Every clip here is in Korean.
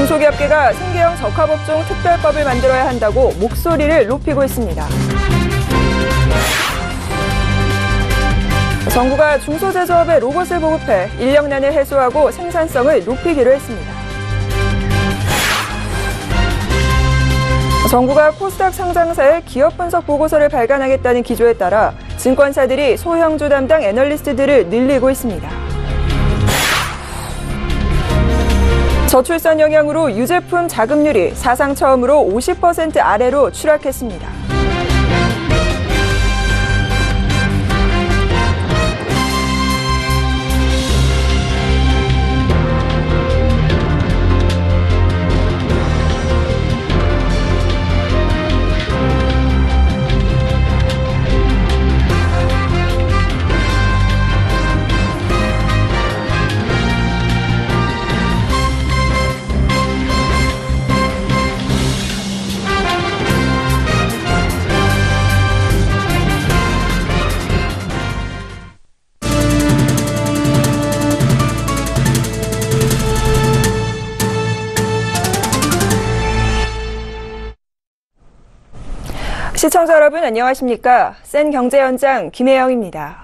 중소기업계가 생계형 적합업종 특별법을 만들어야 한다고 목소리를 높이고 있습니다. 정부가 중소제조업에 로봇을 보급해 인력난을 해소하고 생산성을 높이기로 했습니다. 정부가 코스닥 상장사의 기업 분석 보고서를 발간하겠다는 기조에 따라 증권사들이 소형주 담당 애널리스트들을 늘리고 있습니다. 저출산 영향으로 유제품 자급률이 사상 처음으로 50% 아래로 추락했습니다. 시청자 여러분 안녕하십니까? 센 경제연장 김혜영입니다.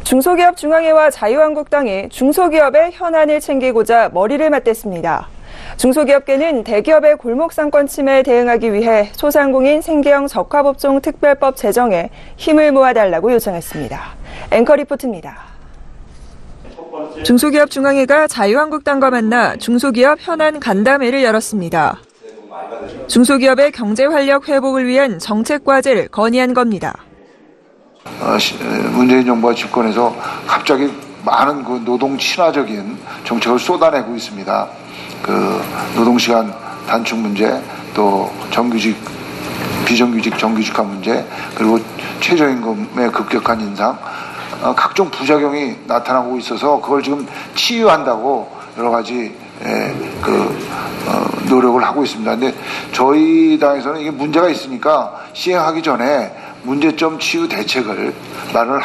중소기업 중앙회와 자유한국당이 중소기업의 현안을 챙기고자 머리를 맞댔습니다. 중소기업계는 대기업의 골목상권 침해에 대응하기 위해 소상공인 생계형 적합업종 특별법 제정에 힘을 모아달라고 요청했습니다. 앵커 리포트입니다. 중소기업 중앙회가 자유한국당과 만나 중소기업 현안 간담회를 열었습니다. 중소기업의 경제 활력 회복을 위한 정책 과제를 건의한 겁니다. 문재인 정부가 집권해서 갑자기 많은 그 노동 친화적인 정책을 쏟아내고 있습니다. 그 노동시간 단축 문제, 또 정규직, 비정규직, 정규직화 문제, 그리고 최저임금의 급격한 인상, 각종 부작용이 나타나고 있어서 그걸 지금 치유한다고 여러 가지 노력을 하고 있습니다. 근데 저희 당에서는 이게 문제가 있으니까 시행하기 전에 문제점 치유 대책을 마련을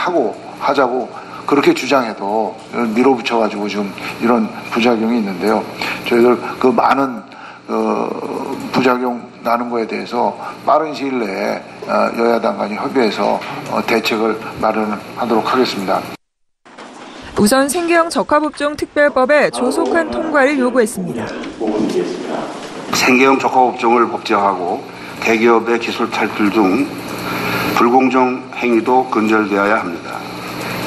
하자고 그렇게 주장해도 밀어붙여가지고 지금 이런 부작용이 있는데요. 저희들 그 많은 부작용 나는 거에 대해서 빠른 시일 내에 여야당 간이 협의해서 대책을 마련하도록 하겠습니다. 우선 생계형 적합업종 특별법의 조속한 통과를 요구했습니다. 생계형 적합업종을 법제화하고 대기업의 기술 탈출 등 불공정 행위도 근절되어야 합니다.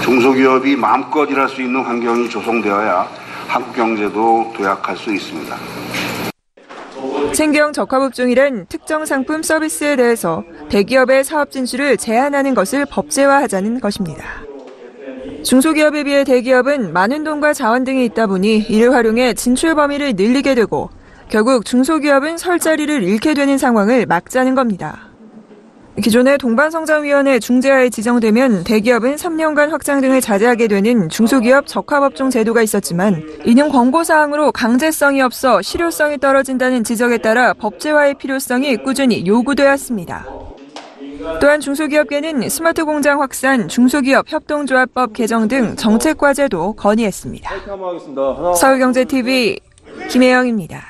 중소기업이 마음껏 일할 수 있는 환경이 조성되어야 한국 경제도 도약할 수 있습니다. 생계형 적합업종이란 특정 상품 서비스에 대해서 대기업의 사업 진출을 제한하는 것을 법제화하자는 것입니다. 중소기업에 비해 대기업은 많은 돈과 자원 등이 있다 보니 이를 활용해 진출 범위를 늘리게 되고 결국 중소기업은 설 자리를 잃게 되는 상황을 막자는 겁니다. 기존의 동반성장위원회 중재하에 지정되면 대기업은 3년간 확장 등을 자제하게 되는 중소기업 적합업종 제도가 있었지만 이는 권고사항으로 강제성이 없어 실효성이 떨어진다는 지적에 따라 법제화의 필요성이 꾸준히 요구되었습니다. 또한 중소기업계는 스마트 공장 확산, 중소기업 협동조합법 개정 등 정책 과제도 건의했습니다. 서울경제TV 김혜영입니다.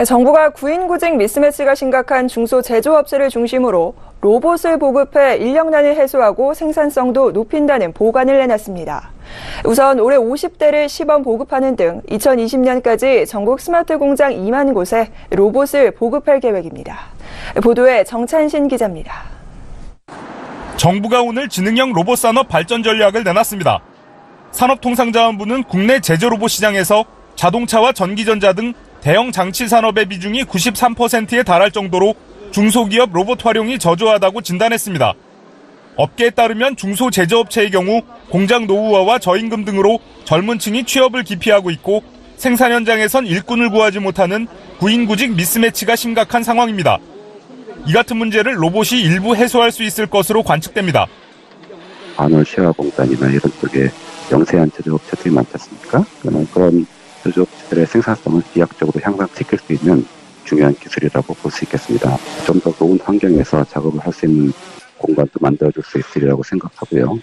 정부가 구인구직 미스매치가 심각한 중소제조업체를 중심으로 로봇을 보급해 인력난을 해소하고 생산성도 높인다는 보관을 내놨습니다. 우선 올해 50대를 시범 보급하는 등 2020년까지 전국 스마트 공장 2만 곳에 로봇을 보급할 계획입니다. 보도에 정찬신 기자입니다. 정부가 오늘 지능형 로봇 산업 발전 전략을 내놨습니다. 산업통상자원부는 국내 제조로봇 시장에서 자동차와 전기전자 등 대형 장치 산업의 비중이 93%에 달할 정도로 중소기업 로봇 활용이 저조하다고 진단했습니다. 업계에 따르면 중소제조업체의 경우 공장 노후화와 저임금 등으로 젊은 층이 취업을 기피하고 있고 생산 현장에선 일꾼을 구하지 못하는 구인구직 미스매치가 심각한 상황입니다. 이 같은 문제를 로봇이 일부 해소할 수 있을 것으로 관측됩니다. 반월시화공단이나 이런 쪽에 영세한 제조업체들이 많지 않습니까? 그런 제조업체들의 생산성을 비약적으로 향상시킬 수 있는 중요한 기술이라고 볼 수 있겠습니다. 좀 더 좋은 환경에서 작업을 할 수 있는 공간도 만들어줄 수 있으리라고 생각하고요.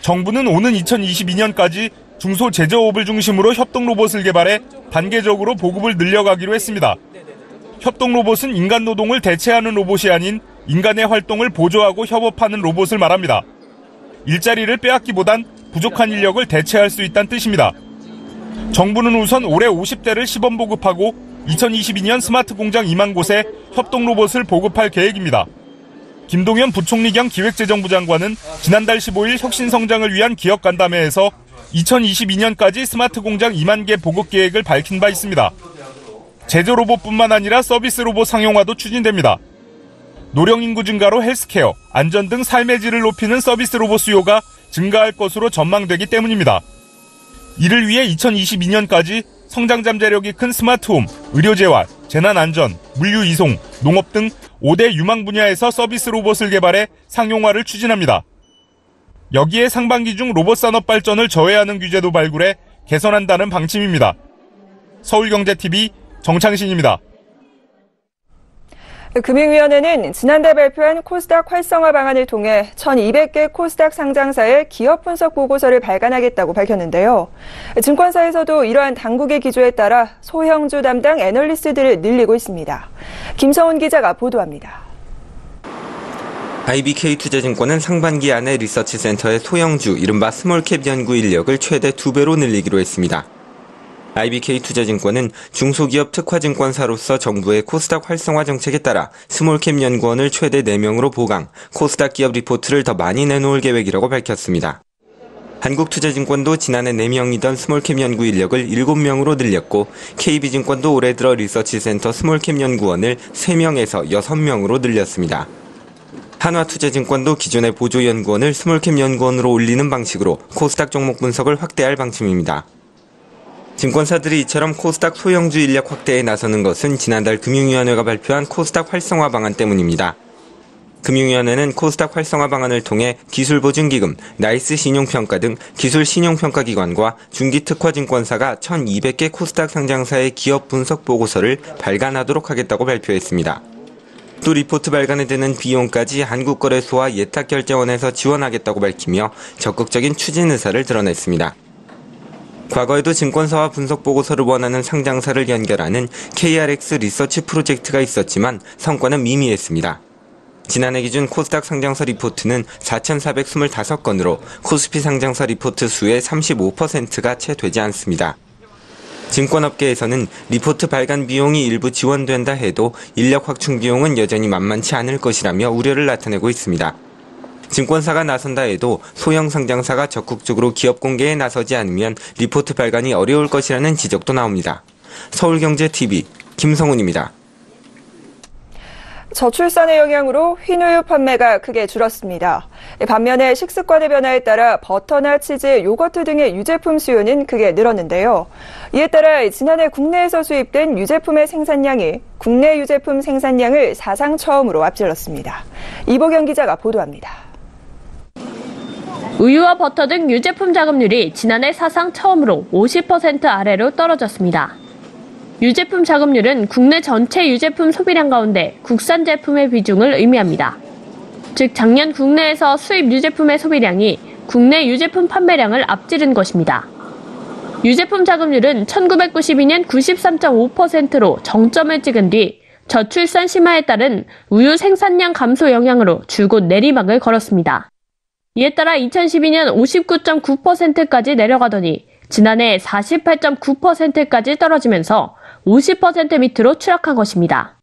정부는 오는 2022년까지 중소 제조업을 중심으로 협동 로봇을 개발해 단계적으로 보급을 늘려가기로 했습니다. 협동 로봇은 인간 노동을 대체하는 로봇이 아닌 인간의 활동을 보조하고 협업하는 로봇을 말합니다. 일자리를 빼앗기보단 부족한 인력을 대체할 수 있다는 뜻입니다. 정부는 우선 올해 50대를 시범 보급하고 2022년 스마트 공장 2만 곳에 협동 로봇을 보급할 계획입니다. 김동연 부총리 겸 기획재정부 장관은 지난달 15일 혁신성장을 위한 기업 간담회에서 2022년까지 스마트 공장 2만 개 보급 계획을 밝힌 바 있습니다. 제조 로봇뿐만 아니라 서비스 로봇 상용화도 추진됩니다. 노령 인구 증가로 헬스케어, 안전 등 삶의 질을 높이는 서비스 로봇 수요가 증가할 것으로 전망되기 때문입니다. 이를 위해 2022년까지 성장 잠재력이 큰 스마트홈, 의료재활, 재난안전, 물류이송, 농업 등 5대 유망 분야에서 서비스 로봇을 개발해 상용화를 추진합니다. 여기에 상반기 중 로봇 산업 발전을 저해하는 규제도 발굴해 개선한다는 방침입니다. 서울경제TV 정창신입니다. 금융위원회는 지난달 발표한 코스닥 활성화 방안을 통해 1,200개 코스닥 상장사의 기업 분석 보고서를 발간하겠다고 밝혔는데요. 증권사에서도 이러한 당국의 기조에 따라 소형주 담당 애널리스트들을 늘리고 있습니다. 김성훈 기자가 보도합니다. IBK투자증권은 상반기 안에 리서치센터의 소형주, 이른바 스몰캡 연구 인력을 최대 2배로 늘리기로 했습니다. IBK투자증권은 중소기업 특화증권사로서 정부의 코스닥 활성화 정책에 따라 스몰캡 연구원을 최대 4명으로 보강, 코스닥 기업 리포트를 더 많이 내놓을 계획이라고 밝혔습니다. 한국투자증권도 지난해 4명이던 스몰캡 연구 인력을 7명으로 늘렸고, KB증권도 올해 들어 리서치센터 스몰캡 연구원을 3명에서 6명으로 늘렸습니다. 한화투자증권도 기존의 보조연구원을 스몰캡 연구원으로 올리는 방식으로 코스닥 종목 분석을 확대할 방침입니다. 증권사들이 이처럼 코스닥 소형주 인력 확대에 나서는 것은 지난달 금융위원회가 발표한 코스닥 활성화 방안 때문입니다. 금융위원회는 코스닥 활성화 방안을 통해 기술보증기금, 나이스 신용평가 등 기술 신용평가기관과 중기특화증권사가 1,200개 코스닥 상장사의 기업 분석 보고서를 발간하도록 하겠다고 발표했습니다. 또 리포트 발간에 드는 비용까지 한국거래소와 예탁결제원에서 지원하겠다고 밝히며 적극적인 추진 의사를 드러냈습니다. 과거에도 증권사와 분석 보고서를 원하는 상장사를 연결하는 KRX 리서치 프로젝트가 있었지만 성과는 미미했습니다. 지난해 기준 코스닥 상장사 리포트는 4,425건으로 코스피 상장사 리포트 수의 35%가 채 되지 않습니다. 증권업계에서는 리포트 발간 비용이 일부 지원된다 해도 인력 확충 비용은 여전히 만만치 않을 것이라며 우려를 나타내고 있습니다. 증권사가 나선다 해도 소형 상장사가 적극적으로 기업 공개에 나서지 않으면 리포트 발간이 어려울 것이라는 지적도 나옵니다. 서울경제TV 김성훈입니다. 저출산의 영향으로 흰우유 판매가 크게 줄었습니다. 반면에 식습관의 변화에 따라 버터나 치즈, 요거트 등의 유제품 수요는 크게 늘었는데요. 이에 따라 지난해 국내에서 수입된 유제품의 생산량이 국내 유제품 생산량을 사상 처음으로 앞질렀습니다. 이보경 기자가 보도합니다. 우유와 버터 등 유제품 자급률이 지난해 사상 처음으로 50% 아래로 떨어졌습니다. 유제품 자급률은 국내 전체 유제품 소비량 가운데 국산 제품의 비중을 의미합니다. 즉 작년 국내에서 수입 유제품의 소비량이 국내 유제품 판매량을 앞지른 것입니다. 유제품 자급률은 1992년 93.5%로 정점을 찍은 뒤 저출산 심화에 따른 우유 생산량 감소 영향으로 줄곧 내리막을 걸었습니다. 이에 따라 2012년 59.9%까지 내려가더니 지난해 48.9%까지 떨어지면서 50% 밑으로 추락한 것입니다.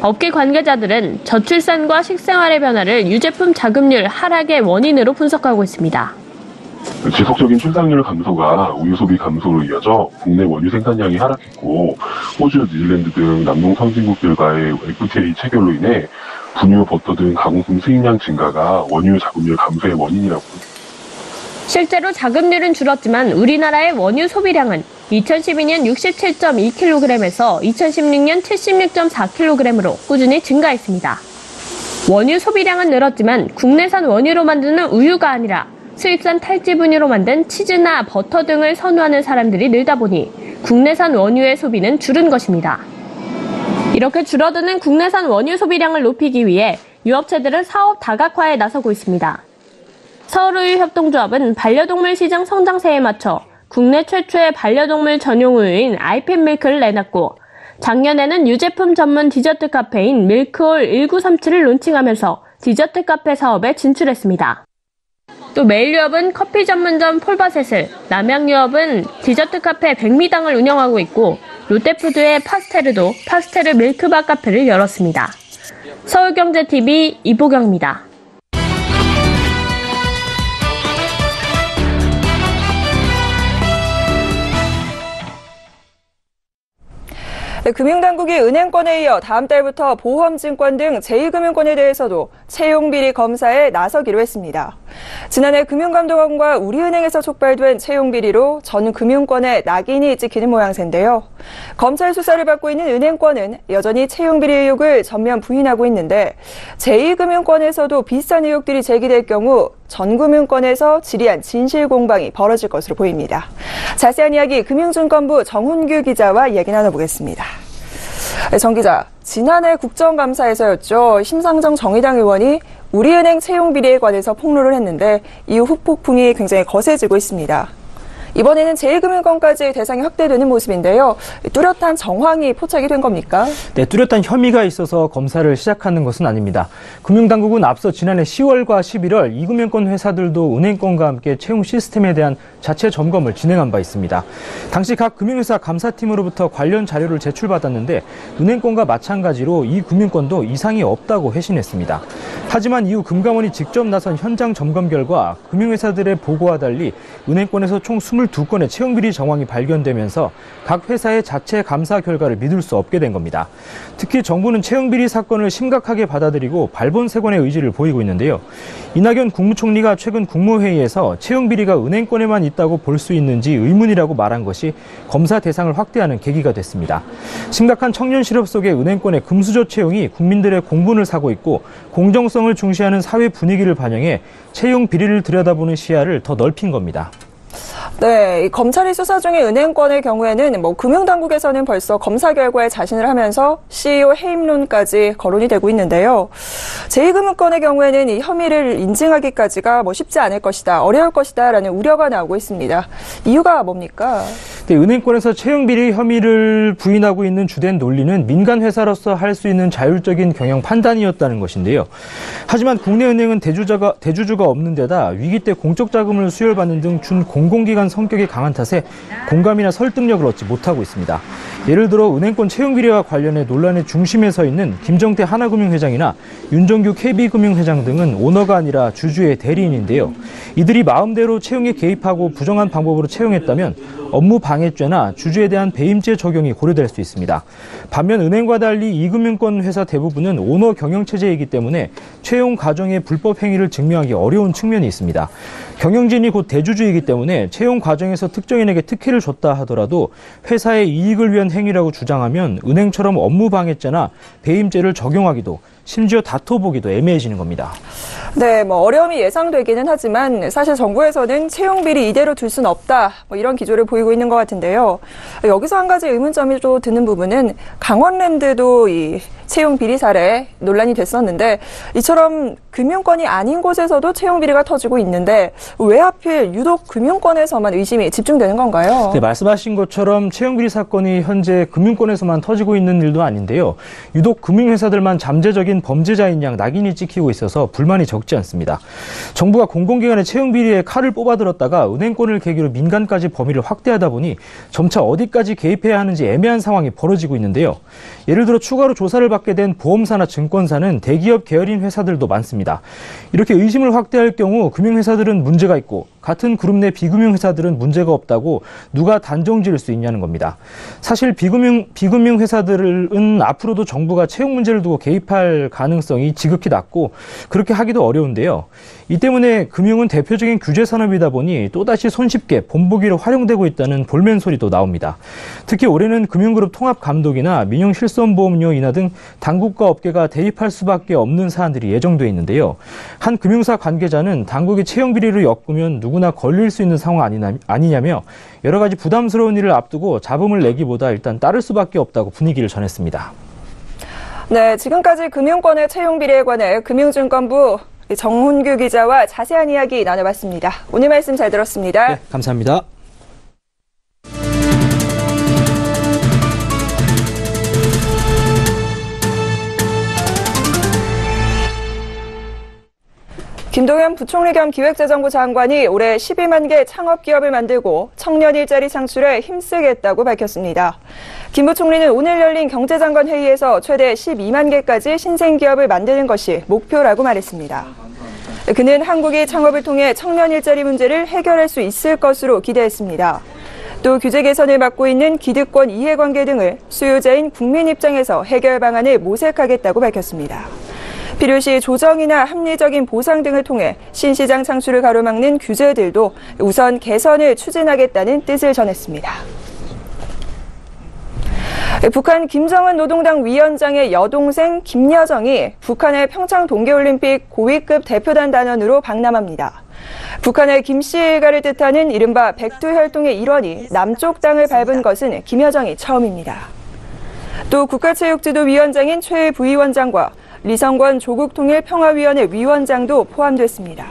업계 관계자들은 저출산과 식생활의 변화를 유제품 자급률 하락의 원인으로 분석하고 있습니다. 지속적인 출산율 감소가 우유 소비 감소로 이어져 국내 원유 생산량이 하락했고, 호주, 뉴질랜드 등 남동 선진국들과의 FTA 체결로 인해 분유, 버터 등 가공품 수입량 증가가 원유 자급률 감소의 원인이라고 합니다. 실제로 자급률은 줄었지만 우리나라의 원유 소비량은 2012년 67.2kg에서 2016년 76.4kg으로 꾸준히 증가했습니다. 원유 소비량은 늘었지만 국내산 원유로 만드는 우유가 아니라 수입산 탈지 분유로 만든 치즈나 버터 등을 선호하는 사람들이 늘다 보니 국내산 원유의 소비는 줄은 것입니다. 이렇게 줄어드는 국내산 원유 소비량을 높이기 위해 유업체들은 사업 다각화에 나서고 있습니다. 서울우유협동조합은 반려동물 시장 성장세에 맞춰 국내 최초의 반려동물 전용 우유인 아이팻밀크를 내놨고 작년에는 유제품 전문 디저트 카페인 밀크홀 1937을 론칭하면서 디저트 카페 사업에 진출했습니다. 또 메일유업은 커피 전문점 폴바셋을, 남양유업은 디저트 카페 백미당을 운영하고 있고 롯데푸드의 파스테르도 파스테르 밀크바 카페를 열었습니다. 서울경제TV 이보경입니다. 네, 금융당국이 은행권에 이어 다음 달부터 보험증권 등 제2금융권에 대해서도 채용비리 검사에 나서기로 했습니다. 지난해 금융감독원과 우리은행에서 촉발된 채용비리로 전 금융권에 낙인이 찍히는 모양새인데요. 검찰 수사를 받고 있는 은행권은 여전히 채용비리 의혹을 전면 부인하고 있는데 제2금융권에서도 비슷한 의혹들이 제기될 경우 전 금융권에서 지리한 진실 공방이 벌어질 것으로 보입니다. 자세한 이야기 금융증권부 정훈규 기자와 이야기 나눠보겠습니다. 정 기자, 지난해 국정감사에서였죠. 심상정 정의당 의원이 우리은행 채용 비리에 관해서 폭로를 했는데 이후 후폭풍이 굉장히 거세지고 있습니다. 이번에는 제2금융권까지 대상이 확대되는 모습인데요. 뚜렷한 정황이 포착이 된 겁니까? 네, 뚜렷한 혐의가 있어서 검사를 시작하는 것은 아닙니다. 금융당국은 앞서 지난해 10월과 11월 2금융권 회사들도 은행권과 함께 채용 시스템에 대한 자체 점검을 진행한 바 있습니다. 당시 각 금융회사 감사팀으로부터 관련 자료를 제출받았는데 은행권과 마찬가지로 이 금융권도 이상이 없다고 회신했습니다. 하지만 이후 금감원이 직접 나선 현장 점검 결과 금융회사들의 보고와 달리 은행권에서 총 22건의 채용비리 정황이 발견되면서 각 회사의 자체 감사 결과를 믿을 수 없게 된 겁니다. 특히 정부는 채용비리 사건을 심각하게 받아들이고 발본색원의 의지를 보이고 있는데요. 이낙연 국무총리가 최근 국무회의에서 채용비리가 은행권에만 있다고 볼 수 있는지 의문이라고 말한 것이 검사 대상을 확대하는 계기가 됐습니다. 심각한 청년 실업 속에 은행권의 금수저 채용이 국민들의 공분을 사고 있고 공정성을 중시하는 사회 분위기를 반영해 채용 비리를 들여다보는 시야를 더 넓힌 겁니다. 네, 검찰이 수사 중인 은행권의 경우에는 금융당국에서는 벌써 검사 결과에 자신을 하면서 CEO 해임론까지 거론이 되고 있는데요. 제2금융권의 경우에는 이 혐의를 인증하기까지가 쉽지 않을 것이다, 어려울 것이다라는 우려가 나오고 있습니다. 이유가 뭡니까? 네, 은행권에서 채용비리 혐의를 부인하고 있는 주된 논리는 민간 회사로서 할 수 있는 자율적인 경영 판단이었다는 것인데요. 하지만 국내 은행은 대주주가 없는 데다 위기 때 공적 자금을 수혈받는 등 준공공기관 성격이 강한 탓에 공감이나 설득력을 얻지 못하고 있습니다. 예를 들어 은행권 채용비리와 관련해 논란의 중심에 서 있는 김정태 하나금융회장이나 윤정규 KB금융회장 등은 오너가 아니라 주주의 대리인인데요. 이들이 마음대로 채용에 개입하고 부정한 방법으로 채용했다면 업무 방해죄나 주주에 대한 배임죄 적용이 고려될 수 있습니다. 반면 은행과 달리 2금융권 회사 대부분은 오너 경영체제이기 때문에 채용 과정의 불법 행위를 증명하기 어려운 측면이 있습니다. 경영진이 곧 대주주이기 때문에 채용 과정에서 특정인에게 특혜를 줬다 하더라도 회사의 이익을 위한 행위라고 주장하면 은행처럼 업무 방해죄나 배임죄를 적용하기도 심지어 다퉈보기도 애매해지는 겁니다. 네, 어려움이 예상되기는 하지만 사실 정부에서는 채용비리 이대로 둘 수는 없다, 이런 기조를 보이고 있는 것 같은데요. 여기서 한 가지 의문점이 또 드는 부분은 강원랜드도 이 채용비리 사례 논란이 됐었는데 이처럼 금융권이 아닌 곳에서도 채용비리가 터지고 있는데 왜 하필 유독 금융권에서만 의심이 집중되는 건가요? 네, 말씀하신 것처럼 채용비리 사건이 현재 금융권에서만 터지고 있는 일도 아닌데요. 유독 금융회사들만 잠재적인 범죄자인 양 낙인이 찍히고 있어서 불만이 적지 않습니다. 정부가 공공기관의 채용비리에 칼을 뽑아들었다가 은행권을 계기로 민간까지 범위를 확대하다 보니 점차 어디까지 개입해야 하는지 애매한 상황이 벌어지고 있는데요. 예를 들어 추가로 조사를 받게 된 보험사나 증권사는 대기업 계열인 회사들도 많습니다. 이렇게 의심을 확대할 경우 금융회사들은 문제가 있고 같은 그룹 내 비금융회사들은 문제가 없다고 누가 단정 지을 수 있냐는 겁니다. 사실 비금융회사들은 앞으로도 정부가 채용 문제를 두고 개입할 가능성이 지극히 낮고 그렇게 하기도 어려운데요. 이 때문에 금융은 대표적인 규제 산업이다 보니 또다시 손쉽게 본보기로 활용되고 있다는 볼멘 소리도 나옵니다. 특히 올해는 금융그룹 통합감독이나 민영실손보험료 인하 등 당국과 업계가 대입할 수밖에 없는 사안들이 예정돼 있는데요. 한 금융사 관계자는 당국이 채용 비리를 엮으면 누구나 걸릴 수 있는 상황 아니냐며 여러 가지 부담스러운 일을 앞두고 잡음을 내기보다 일단 따를 수밖에 없다고 분위기를 전했습니다. 네, 지금까지 금융권의 채용 비리에 관해 금융증권부 정훈규 기자와 자세한 이야기 나눠봤습니다. 오늘 말씀 잘 들었습니다. 네, 감사합니다. 김동연 부총리 겸 기획재정부 장관이 올해 12만 개 창업기업을 만들고 청년 일자리 창출에 힘쓰겠다고 밝혔습니다. 김 부총리는 오늘 열린 경제장관 회의에서 최대 12만 개까지 신생기업을 만드는 것이 목표라고 말했습니다. 그는 한국이 창업을 통해 청년 일자리 문제를 해결할 수 있을 것으로 기대했습니다. 또 규제 개선을 맡고 있는 기득권 이해관계 등을 수요자인 국민 입장에서 해결 방안을 모색하겠다고 밝혔습니다. 필요시 조정이나 합리적인 보상 등을 통해 신시장 창출을 가로막는 규제들도 우선 개선을 추진하겠다는 뜻을 전했습니다. 북한 김정은 노동당 위원장의 여동생 김여정이 북한의 평창 동계올림픽 고위급 대표단 단원으로 방남합니다. 북한의 김씨 일가를 뜻하는 이른바 백두혈통의 일원이 남쪽 땅을 밟은 것은 김여정이 처음입니다. 또 국가체육지도위원장인 최 부위원장과 리성권 조국통일평화위원회 위원장도 포함됐습니다.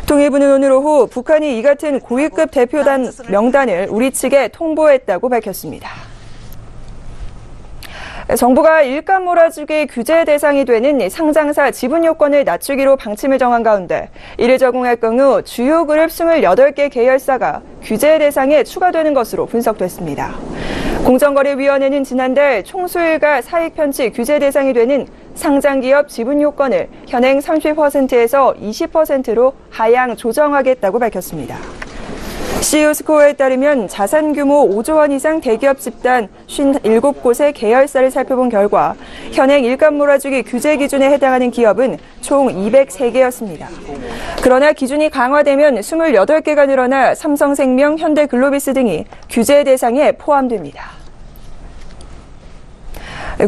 통일부는 오늘 오후 북한이 이 같은 고위급 대표단 명단을 우리 측에 통보했다고 밝혔습니다. 정부가 일감 몰아주기 규제 대상이 되는 상장사 지분 요건을 낮추기로 방침을 정한 가운데 이를 적용할 경우 주요 그룹 28개 계열사가 규제 대상에 추가되는 것으로 분석됐습니다. 공정거래위원회는 지난달 총수일가 사익 편취 규제 대상이 되는 상장기업 지분 요건을 현행 30%에서 20%로 하향 조정하겠다고 밝혔습니다. CEO 스코어에 따르면 자산 규모 5조 원 이상 대기업 집단 57곳의 계열사를 살펴본 결과 현행 일감 몰아주기 규제 기준에 해당하는 기업은 총 203개였습니다. 그러나 기준이 강화되면 28개가 늘어나 삼성생명, 현대글로비스 등이 규제 대상에 포함됩니다.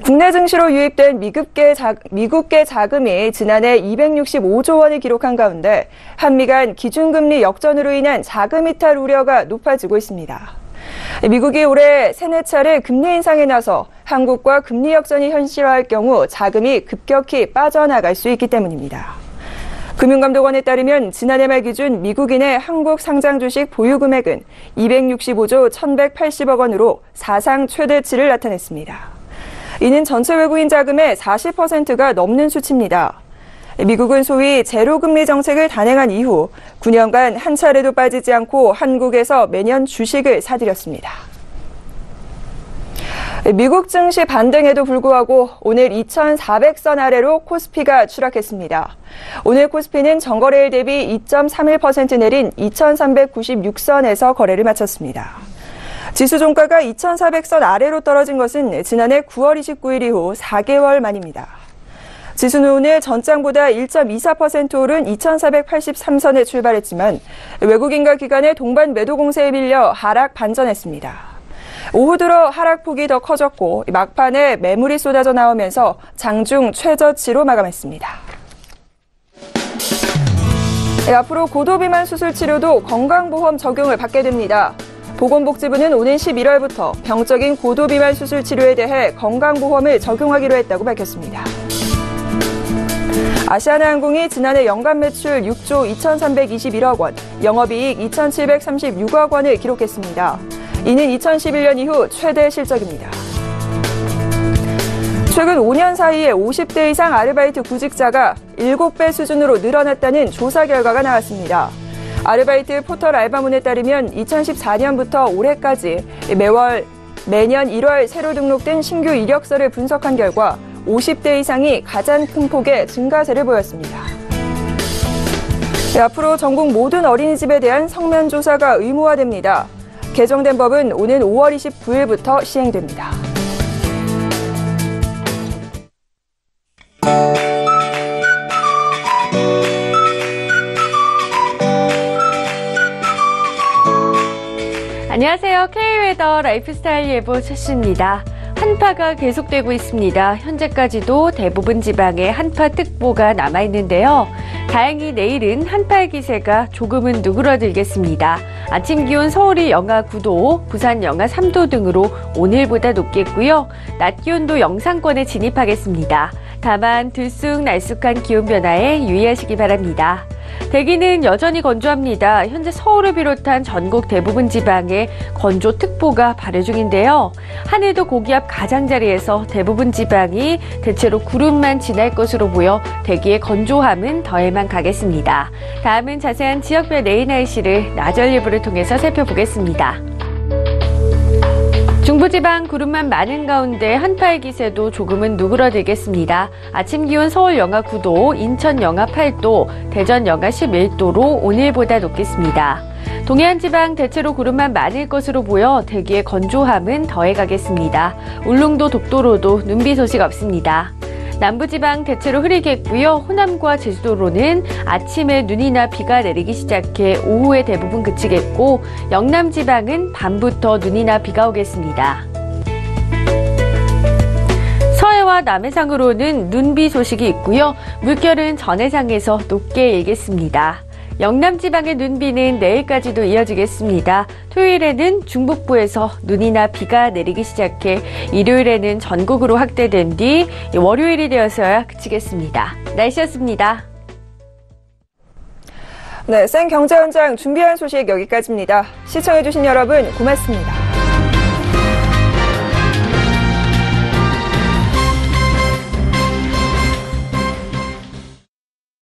국내 증시로 유입된 미국계 자금이 지난해 265조 원을 기록한 가운데 한미 간 기준금리 역전으로 인한 자금 이탈 우려가 높아지고 있습니다. 미국이 올해 3-4차례 금리 인상에 나서 한국과 금리 역전이 현실화할 경우 자금이 급격히 빠져나갈 수 있기 때문입니다. 금융감독원에 따르면 지난해 말 기준 미국인의 한국 상장 주식 보유 금액은 265조 1,180억 원으로 사상 최대치를 나타냈습니다. 이는 전체 외국인 자금의 40%가 넘는 수치입니다. 미국은 소위 제로금리 정책을 단행한 이후 9년간 한 차례도 빠지지 않고 한국에서 매년 주식을 사들였습니다. 미국 증시 반등에도 불구하고 오늘 2,400선 아래로 코스피가 추락했습니다. 오늘 코스피는 전거래일 대비 2.31% 내린 2,396선에서 거래를 마쳤습니다. 지수 종가가 2,400선 아래로 떨어진 것은 지난해 9월 29일 이후 4개월 만입니다. 지수는 오늘 전장보다 1.24% 오른 2,483선에 출발했지만 외국인과 기관의 동반 매도 공세에 밀려 하락 반전했습니다. 오후 들어 하락폭이 더 커졌고 막판에 매물이 쏟아져 나오면서 장중 최저치로 마감했습니다. 앞으로 고도비만 수술 치료도 건강보험 적용을 받게 됩니다. 보건복지부는 오는 11월부터 병적인 고도비만 수술 치료에 대해 건강보험을 적용하기로 했다고 밝혔습니다. 아시아나항공이 지난해 연간 매출 6조 2,321억 원, 영업이익 2,736억 원을 기록했습니다. 이는 2011년 이후 최대 실적입니다. 최근 5년 사이에 50대 이상 아르바이트 구직자가 7배 수준으로 늘어났다는 조사 결과가 나왔습니다. 아르바이트 포털 알바문에 따르면 2014년부터 올해까지 매년 1월 새로 등록된 신규 이력서를 분석한 결과 50대 이상이 가장 큰 폭의 증가세를 보였습니다. 앞으로 전국 모든 어린이집에 대한 성면 조사가 의무화됩니다. 개정된 법은 오는 5월 29일부터 시행됩니다. 안녕하세요. K웨더 라이프스타일 예보 최씨입니다. 한파가 계속되고 있습니다. 현재까지도 대부분 지방에 한파특보가 남아있는데요. 다행히 내일은 한파의 기세가 조금은 누그러들겠습니다. 아침 기온 서울이 영하 9도, 부산 영하 3도 등으로 오늘보다 높겠고요. 낮 기온도 영상권에 진입하겠습니다. 다만 들쑥날쑥한 기온 변화에 유의하시기 바랍니다. 대기는 여전히 건조합니다. 현재 서울을 비롯한 전국 대부분 지방에 건조특보가 발효 중인데요. 하늘도 고기압 가장자리에서 대부분 지방이 대체로 구름만 지날 것으로 보여 대기의 건조함은 더해만 가겠습니다. 다음은 자세한 지역별 내일 날씨를 나절예보를 통해서 살펴보겠습니다. 중부지방 구름만 많은 가운데 한파의 기세도 조금은 누그러들겠습니다. 아침 기온 서울 영하 9도, 인천 영하 8도, 대전 영하 11도로 오늘보다 높겠습니다. 동해안 지방 대체로 구름만 많을 것으로 보여 대기의 건조함은 더해가겠습니다. 울릉도 독도로도 눈비 소식 없습니다. 남부지방 대체로 흐리겠고요. 호남과 제주도로는 아침에 눈이나 비가 내리기 시작해 오후에 대부분 그치겠고 영남지방은 밤부터 눈이나 비가 오겠습니다. 서해와 남해상으로는 눈비 소식이 있고요. 물결은 전해상에서 높게 일겠습니다. 영남지방의 눈비는 내일까지도 이어지겠습니다. 토요일에는 중북부에서 눈이나 비가 내리기 시작해 일요일에는 전국으로 확대된 뒤 월요일이 되어서야 그치겠습니다. 날씨였습니다. 네, 생경제 현장 준비한 소식 여기까지입니다. 시청해주신 여러분 고맙습니다.